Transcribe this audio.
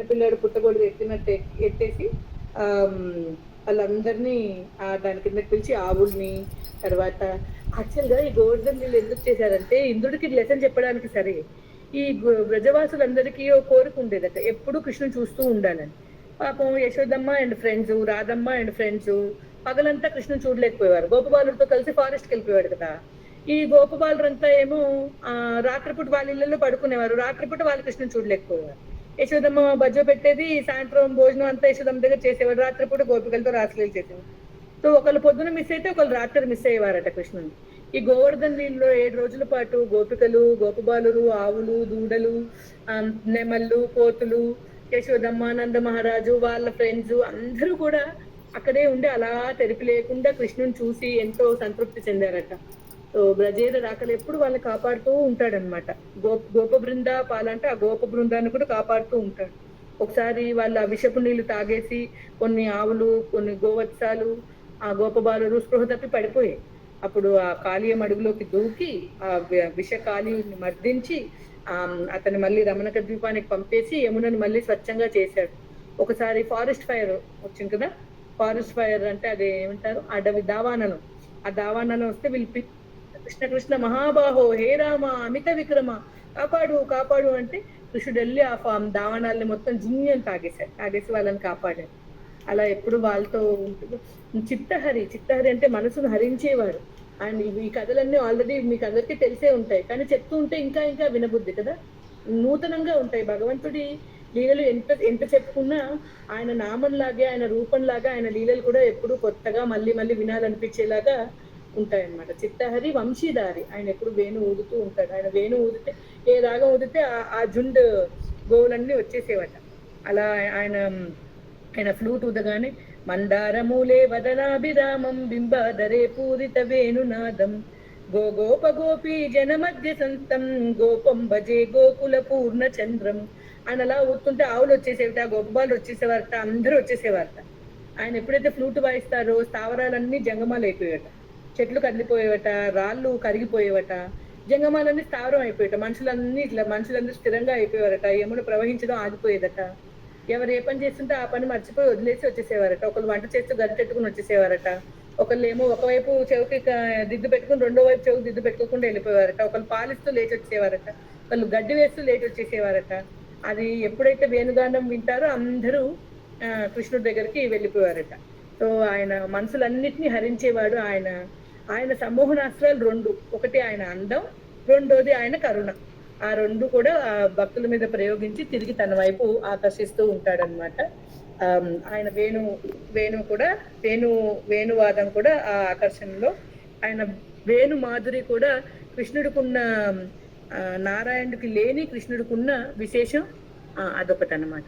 చిన్నపిల్లాడు పుట్టగొడుగు ఎత్తినట్టు ఎత్తేసి వాళ్ళందరినీ దాని కిందకి పిలిచి ఆవుల్ని తర్వాత యాక్చువల్‌గా ఈ గోవర్ధన్ లీల ఎందుకు చేశారంటే ఇంద్రుడికి లెసన్ చెప్పడానికి సరే. ఈ బ్రజవాసులందరికీ ఓ కోరిక ఉండేదట. ఎప్పుడూ కృష్ణుడిని చూస్తూ ఉండాలని. పాపం Yashodamma and friends, Radhamma and friends పగలంతా కృష్ణుడిని చూడలేకపోయేవారు. గోపబాలుడితో కలిసి ఫారెస్ట్‌కెళ్ళిపోయేవాడు కదా! ఈ గోపబాలురంతా ఏమో రాత్రిపూట వాళ్ళ ఇళ్ళల్లో పడుకునేవారు. రాత్రిపూట వాళ్ళు కృష్ణుడిని చూడలేకపోయేవారు. యశోదమ్మ బజ్జో పెట్టేది, సాయంత్రం భోజనం అంతా యశోదమ్మ దగ్గర చేసేవాడు. రాత్రిపూట గోపికలతో రాసలీలలు చేసేవాడు. సో ఒకళ్ళు పొద్దున మిస్ అయితే ఒకళ్ళు రాత్రి మిస్ అయ్యేవారట కృష్ణుడిని. ఈ గోవర్ధన్ లీలలో 7 రోజుల పాటు గోపికలు, గోపబాలురు, ఆవులు, దూడలు, నెమళ్ళు, కోతులు, యశోదమ్మ, నంద మహారాజు వాళ్ళ ఫ్రెండ్స్ అందరూ కూడా అక్కడే ఉండి అలా తెరిపి లేకుండా కృష్ణుని చూసి ఎంతో సంతృప్తి చెందారట. సో బ్రజేంద్ర రాకలు ఎప్పుడు వాళ్ళని కాపాడుతూ ఉంటాడనమాట. గోప బృంద పాలంటే ఆ గోప బృందాన్ని కూడా కాపాడుతూ ఉంటాడు. ఒకసారి వాళ్ళ విషపు నీళ్లు తాగేసి కొన్ని ఆవులు, కొన్ని గోవత్సాలు, ఆ గోపబాలురు స్పృహ తప్పి పడిపోయాయి. అప్పుడు ఆ కాళీయం అడుగులోకి దూకి ఆ విష కాళీని మర్దించి అతన్ని మళ్ళీ రమణక ద్వీపానికి పంపేసి యమునని మళ్ళీ స్వచ్ఛంగా చేశాడు. ఒకసారి ఫారెస్ట్ ఫైర్ వచ్చింది కదా, ఫారెస్ట్ ఫైర్ అంటే అది ఏమంటారు, అడవి దావాననం. ఆ దావాననం వస్తే వీళ్ళు కృష్ణ కృష్ణ మహాబాహో హే రామ అమిత విక్రమ కాపాడు కాపాడు అంటే కృష్ణుడు వెళ్ళి ఆ దావానాల్ని మొత్తం జింజని తాగేసి వాళ్ళని కాపాడారు. అలా ఎప్పుడు వాళ్ళతో చిత్తహరి అంటే మనసును హరించేవాడు. అండ్ ఈ కథలన్నీ ఆల్రెడీ మీకు అందరికీ తెలిసే ఉంటాయి, కానీ చెప్తూ ఉంటే ఇంకా ఇంకా వినబుద్ధి కదా, నూతనంగా ఉంటాయి. భగవంతుడి లీలలు ఎంత ఎంత చెప్పుకున్నా ఆయన నామంలాగే, ఆయన రూపంలాగా ఆయన లీలలు కూడా ఎప్పుడు కొత్తగా మళ్ళీ మళ్ళీ వినాలనిపించేలాగా ఉంటాయన్నమాట. చిత్తహరి వంశీదారి, ఆయన ఎప్పుడు వేణు ఊదుతూ ఉంటాడు. ఆయన వేణు ఊదితే ఏ రాగం ఊదితే ఆ జుండ్ గోవులన్నీ వచ్చేసేవట. అలా ఆయన ఆయన ఫ్లూట్ ఊదగానే మందారమూలే వదనాభిరామం బింబాధరే పూరిత వేణునాదం గోప గోపీ జన మధ్య సంతం గోపం భజే గోకుల పూర్ణ చంద్రం. ఆయన అలా ఊరుతుంటే ఆవులు వచ్చేసేవట, గోపబాలు వచ్చేసేవారట, అందరూ వచ్చేసేవారట. ఆయన ఎప్పుడైతే ఫ్లూట్ వాయిస్తారో స్థావరాలన్నీ జంగమాలు అయిపోయాట, చెట్లు కదిలిపోయేవట, రాళ్ళు కరిగిపోయేవట, జంగమాలన్నీ స్థావరం అయిపోయాట, మనుషులందరూ స్థిరంగా అయిపోయేవారట, యమున ప్రవహించడం ఆగిపోయేదట. ఎవరు ఏ పని చేస్తుంటే ఆ పని మర్చిపోయి వదిలేసి వచ్చేసేవారట. ఒకళ్ళు వంట చేస్తూ గరిటెట్టుకుని వచ్చేసేవారట, ఒకళ్ళు ఏమో ఒకవైపు చెవికి దిద్దు పెట్టుకుని రెండో వైపు చెవికి దిద్దు పెట్టుకోకుండా వెళ్ళిపోయేవారట, ఒకళ్ళు పాలిస్తూ లేచి వచ్చేవారట, ఒకళ్ళు గడ్డి వేస్తూ లేచి వచ్చేసేవారట. అది ఎప్పుడైతే వేణుగానం వింటారో అందరూ కృష్ణుడి దగ్గరికి వెళ్ళిపోయారట. సో ఆయన మనసులన్నిటినీ హరించేవాడు. ఆయన సమ్మోహనాస్త్రాలు 2, ఒకటి ఆయన అందం, రెండోది ఆయన కరుణ. ఆ 2 కూడా భక్తుల మీద ప్రయోగించి తిరిగి తన వైపు ఆకర్షిస్తూ ఉంటాడనమాట. ఆయన వేణువాదం కూడా ఆ ఆకర్షణలో, ఆయన వేణు మాధురి కూడా కృష్ణుడికున్న నారాయణుడికి లేని కృష్ణుడికున్న విశేషం అదొకటి అన్నమాట.